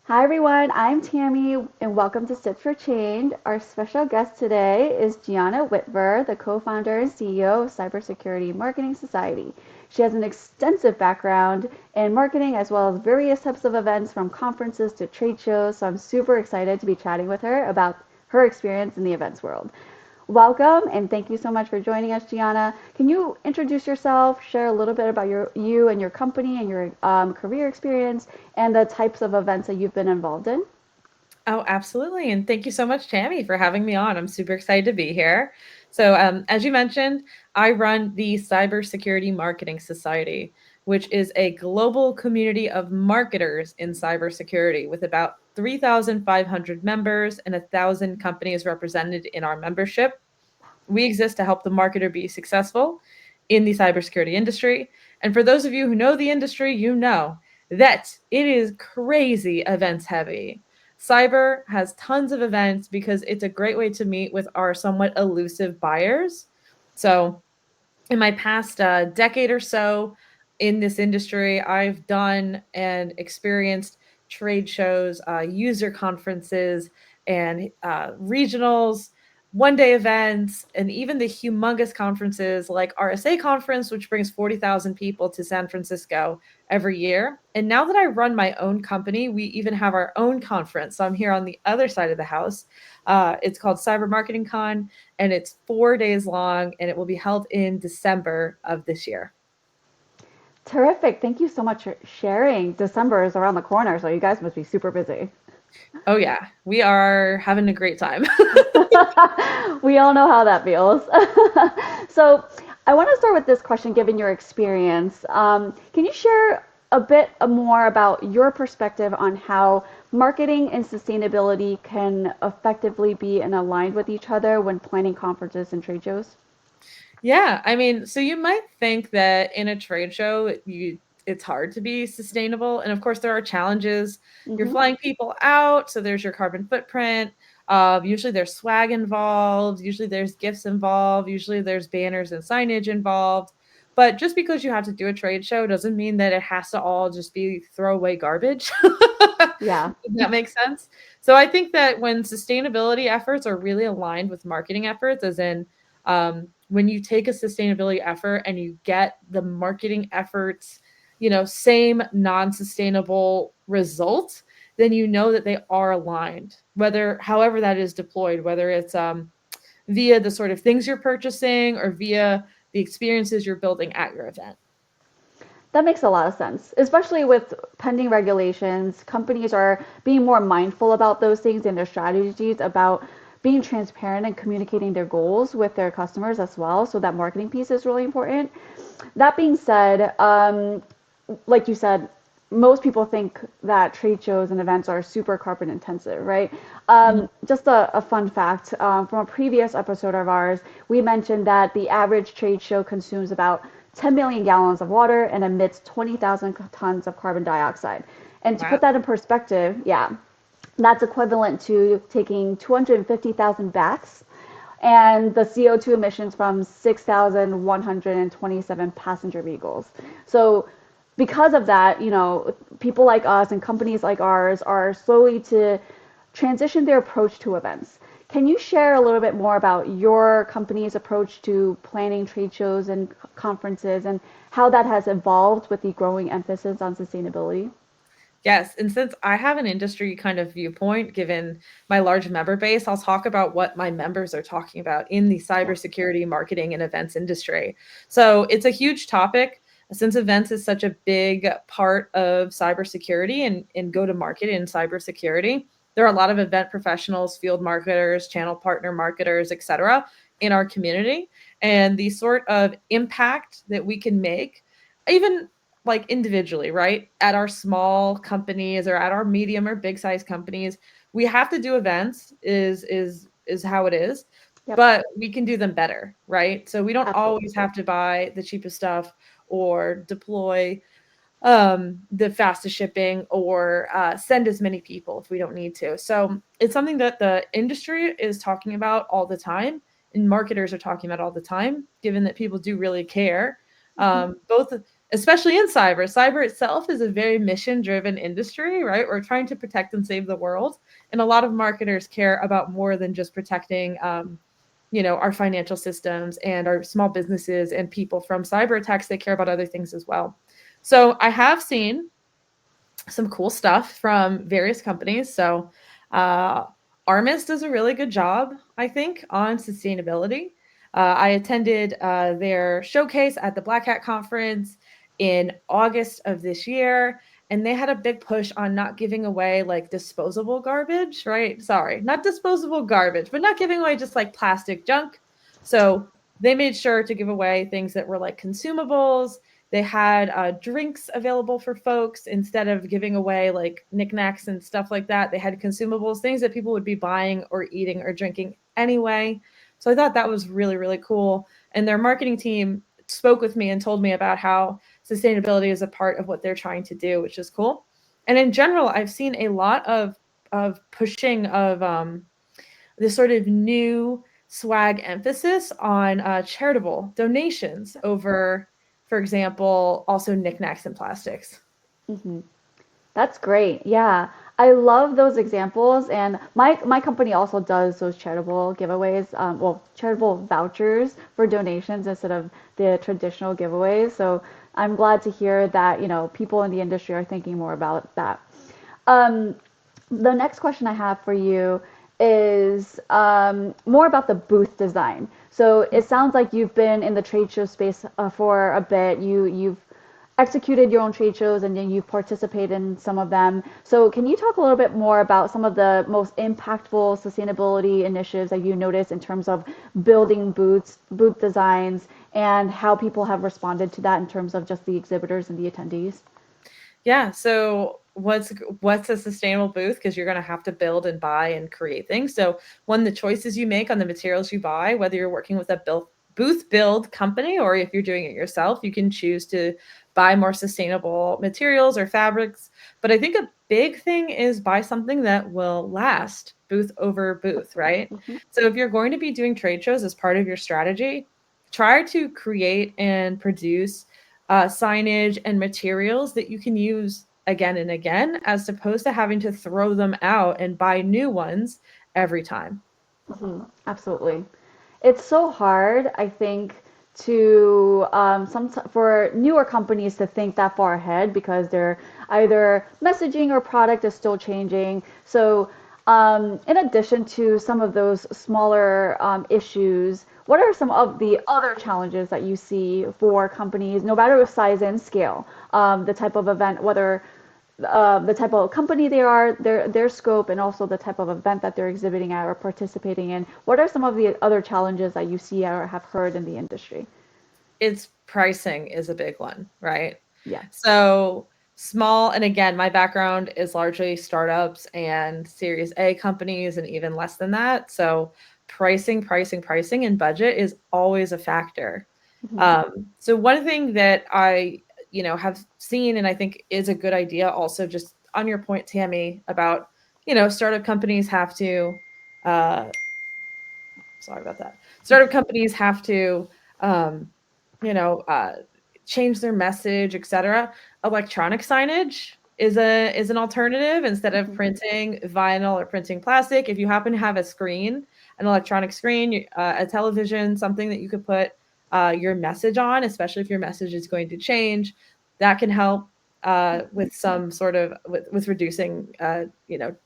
Hi everyone, I'm Tammy and welcome to Sit for Change. Our special guest today is Gianna Whitver, the co-founder and CEO of Cybersecurity Marketing Society. She has an extensive background in marketing as well as various types of events from conferences to trade shows, so I'm super excited to be chatting with her about her experience in the events world. Welcome and thank you so much for joining us, Gianna. Can you introduce yourself, share a little bit about you and your company and your career experience and the types of events that you've been involved in? Oh, absolutely. And thank you so much, Tammy, for having me on. I'm super excited to be here. So, as you mentioned, I run the Cybersecurity Marketing Society, which is a global community of marketers in cybersecurity with about 3,500 members and 1,000 companies represented in our membership. We exist to help the marketer be successful in the cybersecurity industry. And for those of you who know the industry, you know that it is crazy events heavy. Cyber has tons of events because it's a great way to meet with our somewhat elusive buyers. So, in my past decade or so in this industry, I've done and experienced trade shows, user conferences, and regionals, one day events, and even the humongous conferences like RSA Conference, which brings 40,000 people to San Francisco every year. And now that I run my own company, we even have our own conference. So I'm here on the other side of the house. It's called Cyber Marketing Con, and it's 4 days long, and it will be held in December of this year. Terrific. Thank you so much for sharing. December is around the corner, so you guys must be super busy. Oh, yeah, we are having a great time. We all know how that feels. So, I want to start with this question given your experience. Can you share a bit more about your perspective on how marketing and sustainability can effectively be and aligned with each other when planning conferences and trade shows? Yeah, I mean, so you might think that in a trade show, it's hard to be sustainable, and of course there are challenges. You're Hmm. flying people out, so there's your carbon footprint. Usually there's swag involved. Usually there's gifts involved. Usually there's banners and signage involved. But just because you have to do a trade show doesn't mean that it has to all just be throwaway garbage. Yeah. If that makes sense. So I think that when sustainability efforts are really aligned with marketing efforts, as in when you take a sustainability effort and you get the marketing efforts, same non-sustainable result, then you know that they are aligned, whether however that is deployed, whether it's via the sort of things you're purchasing or via the experiences you're building at your event. That makes a lot of sense, especially with pending regulations. Companies are being more mindful about those things and their strategies about being transparent and communicating their goals with their customers as well. So that marketing piece is really important. That being said, like you said, most people think that trade shows and events are super carbon intensive, right? Mhm. Just a fun fact from a previous episode of ours, we mentioned that the average trade show consumes about 10 million gallons of water and emits 20,000 tons of carbon dioxide. And to put Wow. that in perspective, yeah, that's equivalent to taking 250,000 baths and the CO2 emissions from 6,127 passenger vehicles. So because of that, people like us and companies like ours are slowly to transition their approach to events. Can you share a little bit more about your company's approach to planning trade shows and conferences and how that has evolved with the growing emphasis on sustainability? Yes, and since I have an industry kind of viewpoint, given my large member base, I'll talk about what my members are talking about in the Yeah. cybersecurity marketing and events industry. So it's a huge topic since events is such a big part of cybersecurity and go to market in cybersecurity. There are a lot of event professionals, field marketers, channel partner marketers, etc., in our community. And the sort of impact that we can make, even like individually, right? At our small companies or at our medium or big size companies, we have to do events is how it is, Yep. but we can do them better, right? So we don't Absolutely. always have to buy the cheapest stuff or deploy the fastest shipping or send as many people if we don't need to. So it's something that the industry is talking about all the time and marketers are talking about all the time, given that people do really care. Mhm. Both especially in cyber. Cyber itself is a very mission-driven industry, right? We're trying to protect and save the world, and a lot of marketers care about more than just protecting, our financial systems and our small businesses and people from cyber attacks. They care about other things as well. So I have seen some cool stuff from various companies. So uh, Armis does a really good job, I think, on sustainability. I attended their showcase at the Black Hat Conference in August of this year, and they had a big push on not giving away like disposable garbage, right? Sorry, not disposable garbage, but not giving away just like plastic junk. So they made sure to give away things that were like consumables. They had drinks available for folks instead of giving away like knickknacks and stuff like that. They had consumables, things that people would be buying or eating or drinking anyway. So I thought that was really, really cool. And their marketing team spoke with me and told me about how sustainability is a part of what they're trying to do, which is cool. And in general, I've seen a lot of pushing of this sort of new swag emphasis on charitable donations over, for example, also knickknacks and plastics. Hmm. That's great. Yeah. I love those examples. And my company also does those charitable giveaways, well, charitable vouchers for donations instead of the traditional giveaways. So I'm glad to hear that, people in the industry are thinking more about that. Um, the next question I have for you is more about the booth design. So it sounds like you've been in the trade show space for a bit. You've executed your own trade shows and then you've participated in some of them. So can you talk a little bit more about some of the most impactful sustainability initiatives that you noticed in terms of building booths, booth designs, and how people have responded to that in terms of just the exhibitors and the attendees? Yeah. So what's a sustainable booth? Because you're going to have to build and buy and create things. So one, the choices you make on the materials you buy, whether you're working with a booth build company or if you're doing it yourself, you can choose to buy more sustainable materials or fabrics. But I think a big thing is buy something that will last booth over booth, right? Hmm. So if you're going to be doing trade shows as part of your strategy, try to create and produce signage and materials that you can use again and again, as opposed to having to throw them out and buy new ones every time. Hmm. Absolutely. It's so hard, I think, to for newer companies to think that far ahead because they're either messaging or product is still changing. So, in addition to some of those smaller issues, what are some of the other challenges that you see for companies, no matter the size and scale, the type of event, whether the type of company they are, their scope, and also the type of event that they're exhibiting at or participating in. What are some of the other challenges that you see or have heard in the industry? It's pricing is a big one, right? Yeah. So small, and again, my background is largely startups and Series A companies and even less than that. So pricing, and budget is always a factor. Hmm. So one thing that I, have seen and I think is a good idea also, just on your point, Tammy, about, startup companies have to, uh, sorry about that. Startup companies have to, um, you know, uh, change their message, etc. Electronic signage is an alternative instead of Hmm. printing vinyl or printing plastic. If you happen to have a screen, an electronic screen, a television, something that you could put your message on, especially if your message is going to change, that can help with some sort of with reducing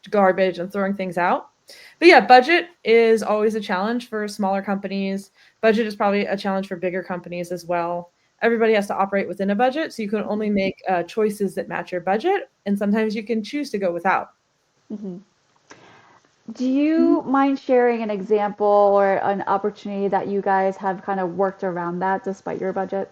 garbage and throwing things out. But yeah, budget is always a challenge for smaller companies. Budget is probably a challenge for bigger companies as well. Everybody has to operate within a budget, so you can only Hmm. make choices that match your budget, and sometimes you can choose to go without. Hmm. Do you mind sharing an example or an opportunity that you guys have kind of worked around that despite your budget?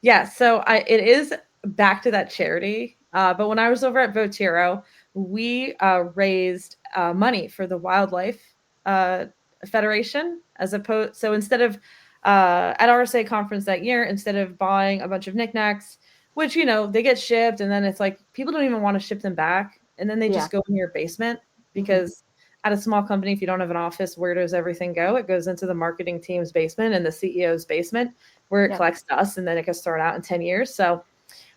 Yeah, so it is back to that charity. But when I was over at Votero, we raised money for the Wildlife uh, Federation, as opposed. So instead of at RSA conference that year, instead of buying a bunch of knickknacks, which they get shipped, and then it's like people don't even want to ship them back, and then they Yeah. just go in your basement Hmm. because at a small company, if you don't have an office, where does everything go? It goes into the marketing team's basement and the CEO's basement. where it Yep. collects dust and then it gets thrown out in 10 years. So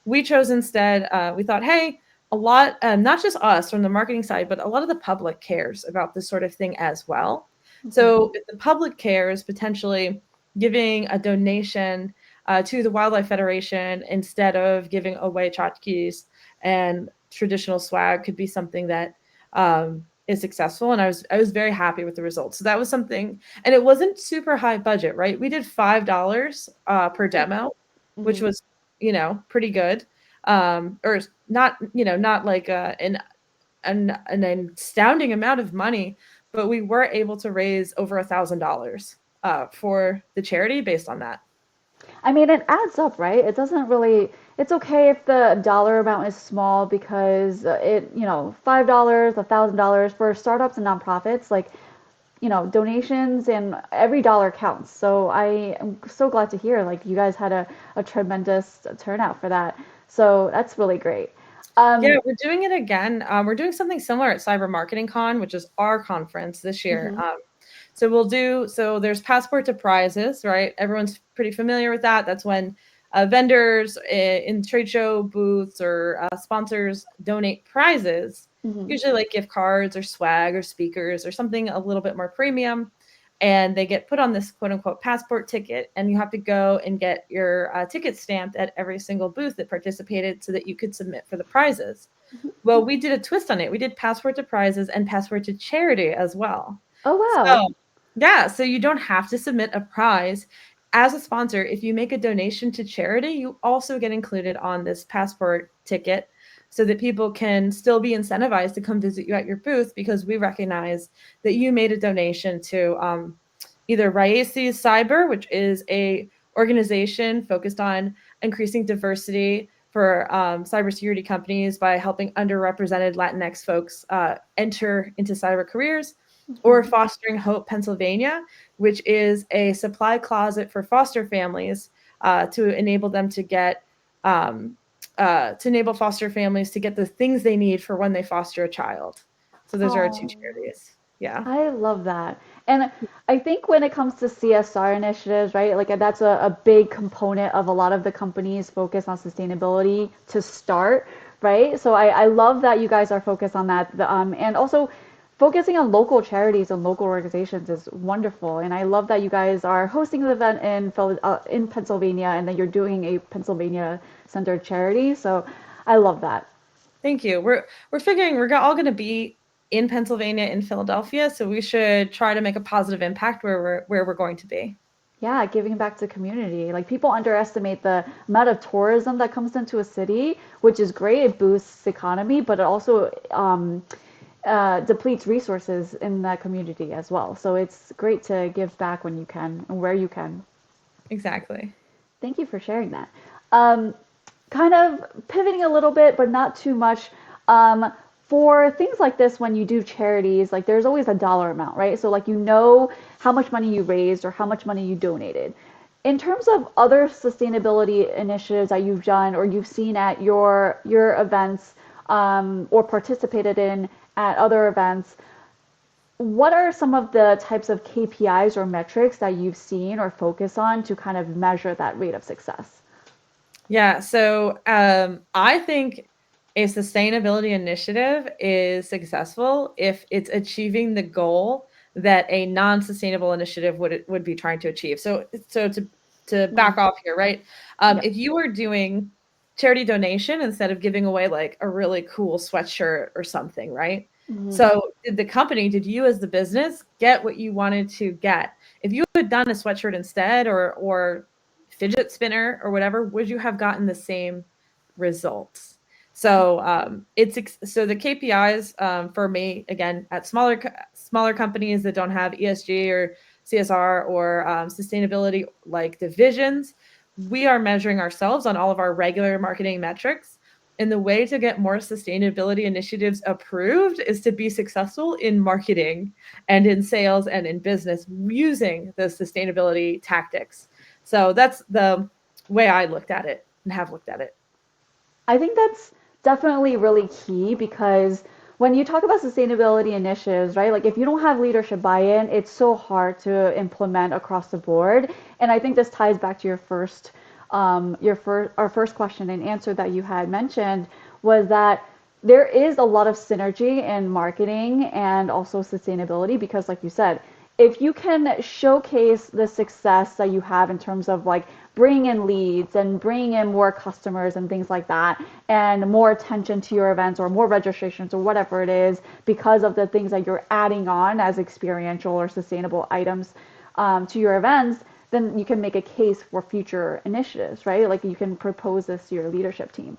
we chose instead, we thought, hey, a lot, not just us from the marketing side, but a lot of the public cares about this sort of thing as well. Mhm. So if the public cares, potentially giving a donation to the Wildlife Federation instead of giving away tchotchkes and traditional swag could be something that is successful. And I was very happy with the results. So that was something, and it wasn't super high budget, right? We did $5 per demo, which Mhm. was pretty good. Or not, not like an astounding amount of money, but we were able to raise over $1,000 for the charity based on that. I mean, it adds up, right? It doesn't really, it's okay if the dollar amount is small because $5, $1,000 for startups and nonprofits, like, donations and every dollar counts. So I am so glad to hear like you guys had a tremendous turnout for that. So that's really great. Yeah, Um, we're doing it again. We're doing something similar at Cyber Marketing Con, which is our conference this year. mhm, So there's Passport to Prizes, right? Everyone's pretty familiar with that. That's when vendors in trade show booths or sponsors donate prizes, mhm, usually like gift cards or swag or speakers or something a little bit more premium. And they get put on this quote unquote passport ticket, and you have to go and get your ticket stamped at every single booth that participated so that you could submit for the prizes. mhm. Well, we did a twist on it. We did Passport to Prizes and Passport to Charity as well. Oh wow. So, yeah, so you don't have to submit a prize. As a sponsor, if you make a donation to charity, you also get included on this passport ticket so that people can still be incentivized to come visit you at your booth because we recognize that you made a donation to either Raíces Cyber, which is a organization focused on increasing diversity for cybersecurity companies by helping underrepresented Latinx folks enter into cyber careers, or Mhm. Fostering Hope Pennsylvania, which is a supply closet for foster families to enable them to get um, to enable foster families to get the things they need for when they foster a child. So those are our two Oh, charities. Yeah. I love that. And I think when it comes to CSR initiatives, right, like that's a big component of a lot of the companies focus on sustainability to start, right? So I love that you guys are focused on that. And also focusing on local charities and local organizations is wonderful. And I love that you guys are hosting the event in Pennsylvania and that you're doing a Pennsylvania centered charity. So I love that. Thank you. We're figuring all going to be in Pennsylvania, in Philadelphia, so we should try to make a positive impact where we're going to be. Yeah, giving back to community. Like people underestimate the amount of tourism that comes into a city, which is great. It boosts economy, but it also depletes resources in that community as well. So it's great to give back when you can and where you can. Exactly. Thank you for sharing that. Um, Kind of pivoting a little bit, but not too much. Um, for things like this, when you do charities, like there's always a dollar amount, right? So like how much money you raised or how much money you donated. In terms of other sustainability initiatives that you've done or you've seen at your events or participated in at other events, what are some of the types of KPIs or metrics that you've seen or focus on to kind of measure that rate of success? Yeah. So I think a sustainability initiative is successful if it's achieving the goal that a non-sustainable initiative would be trying to achieve. So to back Mm, off here, right? yep. If you were doing charity donation instead of giving away like a really cool sweatshirt or something, right? Mhm. So did you as the business get what you wanted to get? If you had done a sweatshirt instead or fidget spinner or whatever, would you have gotten the same results? So so the KPIs for me again at smaller companies that don't have ESG or CSR or sustainability like divisions, we are measuring ourselves on all of our regular marketing metrics. And the way to get more sustainability initiatives approved is to be successful in marketing and in sales and in business using those sustainability tactics. So that's the way I looked at it and have looked at it. I think that's definitely really key because when you talk about sustainability initiatives, right? Like if you don't have leadership buy-in, it's so hard to implement across the board. And I think this ties back to our first question and answer that you had mentioned was that there is a lot of synergy in marketing and also sustainability because, like you said, if you can showcase the success that you have in terms of like bringing in leads and bringing in more customers and things like that, and more attention to your events or more registrations or whatever it is because of the things that you're adding on as experiential or sustainable items to your events, then you can make a case for future initiatives, right? Like you can propose this to your leadership team.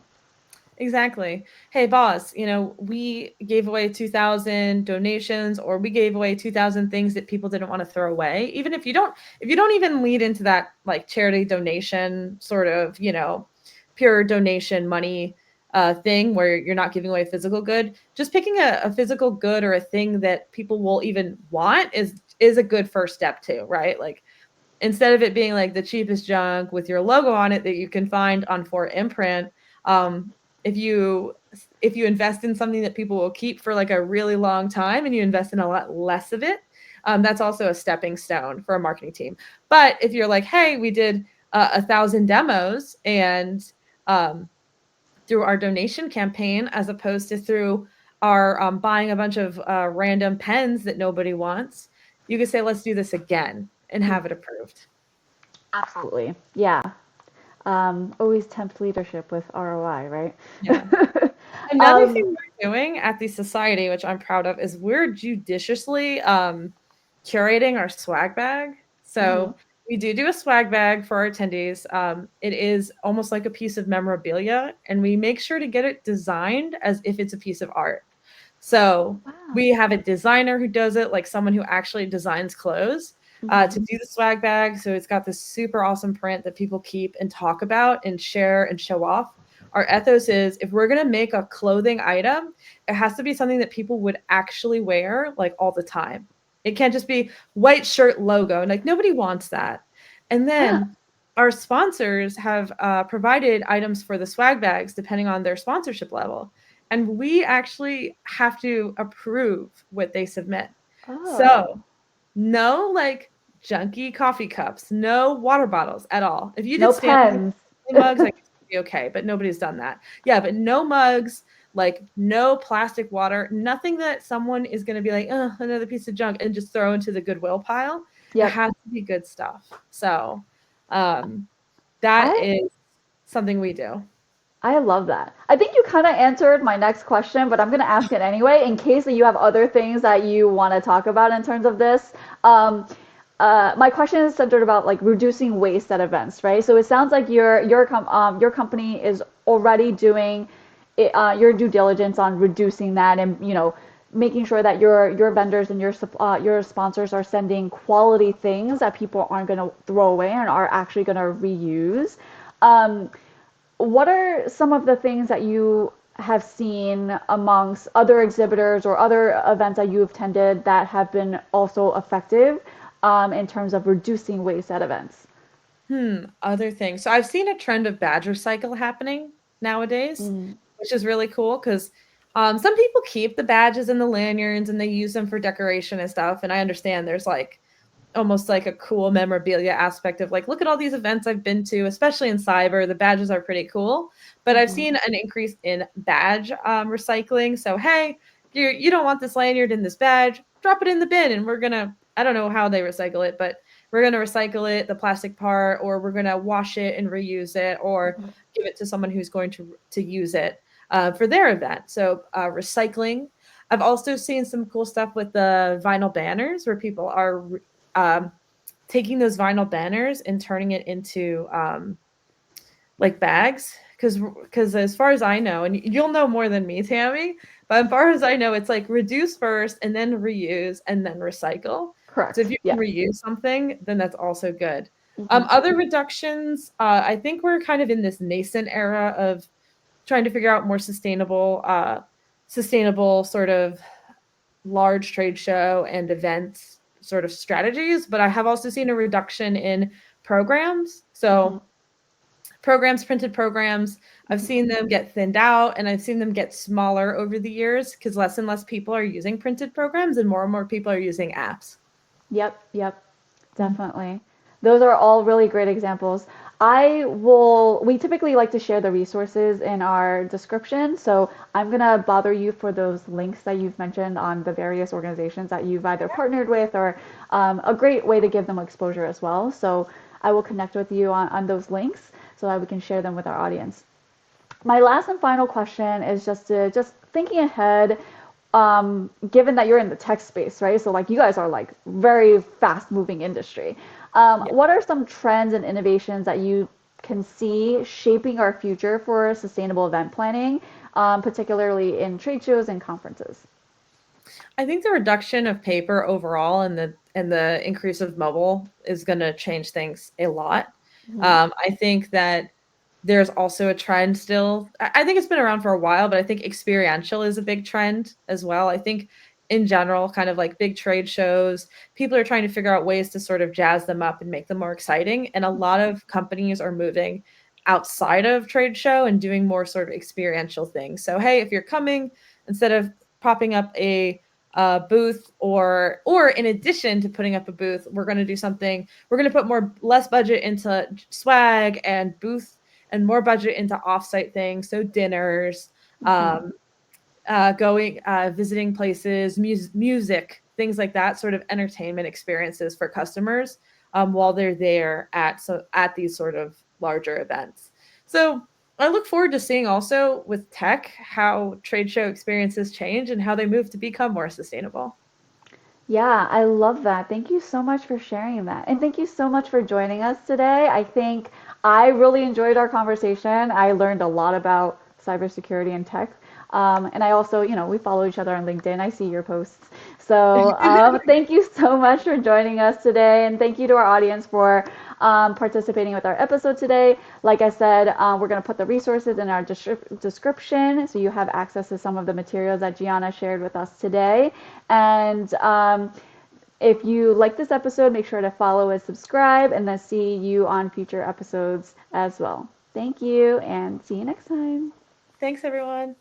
Exactly. Hey, boss, we gave away 2,000 donations or we gave away 2,000 things that people didn't want to throw away. Even if you don't even lead into that like charity donation sort of, pure donation money thing where you're not giving away a physical good, just picking a physical good or a thing that people will even want is a good first step too, right? Like instead of it being like the cheapest junk with your logo on it that you can find on For Imprint, um, if you if you invest in something that people will keep for like a really long time and you invest in a lot less of it, that's also a stepping stone for a marketing team. But if you're like, hey, we did 1,000 demos and um, through our donation campaign as opposed to through our buying a bunch of random pens that nobody wants, you could say, let's do this again and have it approved. Absolutely. Yeah. Always tempt leadership with ROI, right? Yeah. Another um, thing we're doing at the society, which I'm proud of, is we're judiciously curating our swag bag. mhm. So we do a swag bag for our attendees. It is almost like a piece of memorabilia, and we make sure to get it designed as if it's a piece of art. So Wow. we have a designer who does it, like someone who actually designs clothes, to Mhm. do the swag bag. So it's got this super awesome print that people keep and talk about and share and show off. Our ethos is if we're going to make a clothing item, it has to be something that people would actually wear like all the time. It can't just be white shirt logo. And like nobody wants that. And Yeah. then our sponsors have provided items for the swag bags depending on their sponsorship level. And we actually have to approve what they submit. Oh. So, no like junky coffee cups, no water bottles at all. If you No did Stanley pens. mugs, I guess it'd be okay, but nobody's done that. Yeah, but no mugs, like no plastic water, nothing that someone is going to be like, oh, another piece of junk and just throw into the Goodwill pile. It Yep. has to be good stuff. So, um, that I is something we do. I love that. I think you kind of answered my next question, but I'm going to ask it anyway in case that you have other things that you want to talk about in terms of this. Um, my question is centered about like reducing waste at events, right? So it sounds like your company is already doing your due diligence on reducing that, and making sure that your vendors and your sponsors are sending quality things that people aren't going to throw away and are actually going to reuse. Um, what are some of the things that you have seen amongst other exhibitors or other events that you've attended that have been also effective in terms of reducing waste at events? Other things. So I've seen a trend of badge recycle happening nowadays, Mm. which is really cool because some people keep the badges and the lanyards and they use them for decoration and stuff. And I understand there's like almost like a cool memorabilia aspect of like, look at all these events I've been to, especially in cyber. The badges are pretty cool. But I've Mhm. seen an increase in badge recycling. So, hey, you don't want this lanyard in this badge, drop it in the bin and we're going to, I don't know how they recycle it, but we're going to recycle it, the plastic part, or we're going to wash it and reuse it, or Mhm. give it to someone who's going to use it for their event. So recycling. I've also seen some cool stuff with the vinyl banners where people are um, taking those vinyl banners and turning it into like bags because as far as I know, and you'll know more than me, Tammy, but as far as I know, it's like reduce first and then reuse and then recycle. So if Correct. you can Yes. reuse something, then that's also good. Hmm. Other reductions, I think we're kind of in this nascent era of trying to figure out more sustainable sort of large trade show and events sort of strategies, but I have also seen a reduction in programs. Hmm. So programs, printed programs. I've seen them get thinned out and I've seen them get smaller over the years because less and less people are using printed programs and more people are using apps. Yep, yep, definitely. Those are all really great examples. We typically like to share the resources in our description. So I'm going to bother you for those links that you've mentioned on the various organizations that you've either partnered with or a great way to give them exposure as well. So I will connect with you on those links so that we can share them with our audience. My last and final question is just thinking ahead, given that you're in the tech space, right? So like you guys are like very fast moving industry. Yeah. What are some trends and innovations that you can see shaping our future for sustainable event planning, particularly in trade shows and conferences? I think the reduction of paper overall and the increase of mobile is going to change things a lot. Mhm. I think that there's also a trend still. I think it's been around for a while, but I think experiential is a big trend as well. I think in general, kind of like big trade shows, people are trying to figure out ways to sort of jazz them up and make them more exciting. And a lot of companies are moving outside of trade show and doing more sort of experiential things. So, hey, if you're coming, instead of popping up a booth or in addition to putting up a booth, we're going to do something. We're going to put more less budget into swag and booth and more budget into offsite things. So dinners, Mhm. um, going, visiting places, music, things like that, sort of entertainment experiences for customers while they're there at these sort of larger events. So I look forward to seeing also with tech how trade show experiences change and how they move to become more sustainable. Yeah, I love that. Thank you so much for sharing that. And thank you so much for joining us today. I think I really enjoyed our conversation. I learned a lot about cybersecurity and tech. And I also, we follow each other on LinkedIn. I see your posts. So thank you so much for joining us today. And thank you to our audience for participating with our episode today. Like I said, we're going to put the resources in our description so you have access to some of the materials that Gianna shared with us today. And if you like this episode, make sure to follow and subscribe, and then see you on future episodes as well. Thank you, and see you next time. Thanks, everyone.